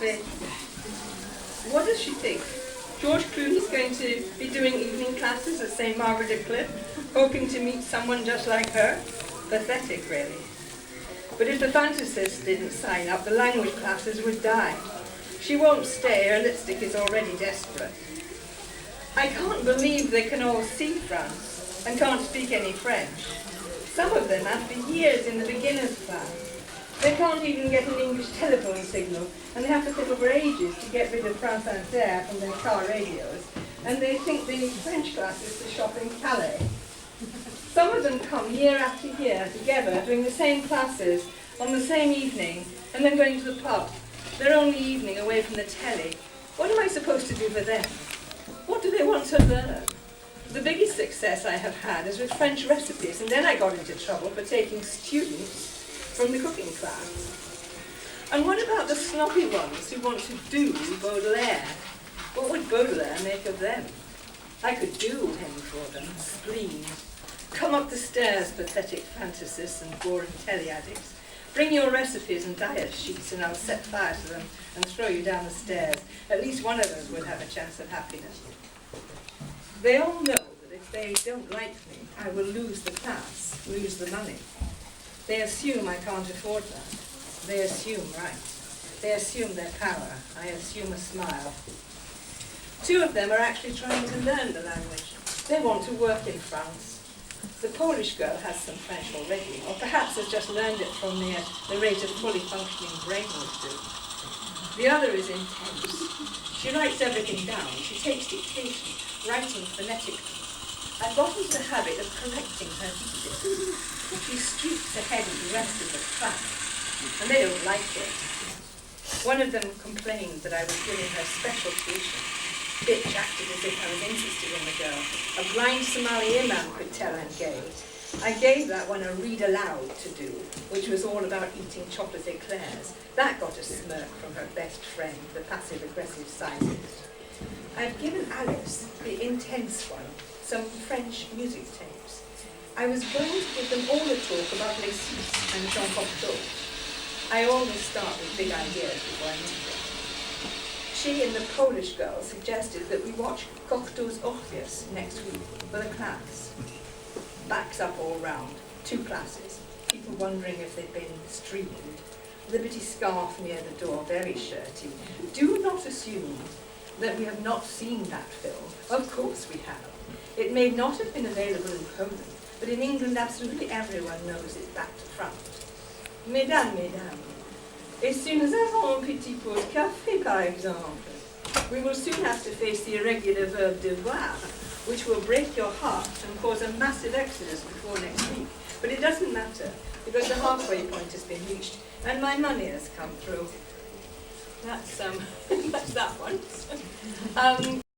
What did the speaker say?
say, what does she think? George Clooney's going to be doing evening classes at St. Margaret at Cliff, hoping to meet someone just like her? Pathetic, really. But if the fantasists didn't sign up, the language classes would die. She won't stay, her lipstick is already desperate. I can't believe they can all see France and can't speak any French. Some of them have for years in the beginner's class. They can't even get an English telephone signal, and they have to sit for ages to get rid of France Inter from their car radios, and they think they need French classes to shop in Calais. Some of them come year after year together, doing the same classes on the same evening, and then going to the pub, their only evening away from the telly. What am I supposed to do for them? What do they want to learn? The biggest success I have had is with French recipes, and then I got into trouble for taking students from the cooking class. And what about the sloppy ones who want to do Baudelaire? What would Baudelaire make of them? I could do him for them, spleen. Come up the stairs, pathetic fantasists and boring telly addicts. Bring your recipes and diet sheets and I'll set fire to them and throw you down the stairs. At least one of us will have a chance of happiness. They all know that if they don't like me, I will lose the class, lose the money. They assume I can't afford that. They assume right. They assume their power. I assume a smile. 2 of them are actually trying to learn the language. They want to work in France. The Polish girl has some French already, or perhaps has just learned it from the rate of fully functioning brain would do. The other is intense. She writes everything down. She takes dictation, writing phonetically. I've got into the habit of correcting her thesis. She streaks ahead of the rest of the class, and they don't like it. One of them complained that I was giving her special tuition. Bitch acted as if I was interested in the girl. A blind Somali imam could tell I'm gay. I gave that one a read aloud to do, which was all about eating chocolate eclairs. That got a smirk from her best friend, the passive-aggressive scientist. I've given Alice, the intense one, some French music tapes. I was going to give them all a talk about Les Six and Jean Cocteau. I always start with big ideas before I meet them. She and the Polish girl suggested that we watch Cocteau's Orpheus next week for the class. Backs up all round, 2 classes, people wondering if they've been streamed. Liberty scarf near the door, very shirty. Do not assume that we have not seen that film. Of course we have. It may not have been available in Poland, but in England absolutely everyone knows it back to front. Mesdames, mesdames, et si nous avons un petit pot de café, par exemple, we will soon have to face the irregular verb devoir, which will break your heart and cause a massive exodus before next week. But it doesn't matter, because the halfway point has been reached, and my money has come through. That's that one.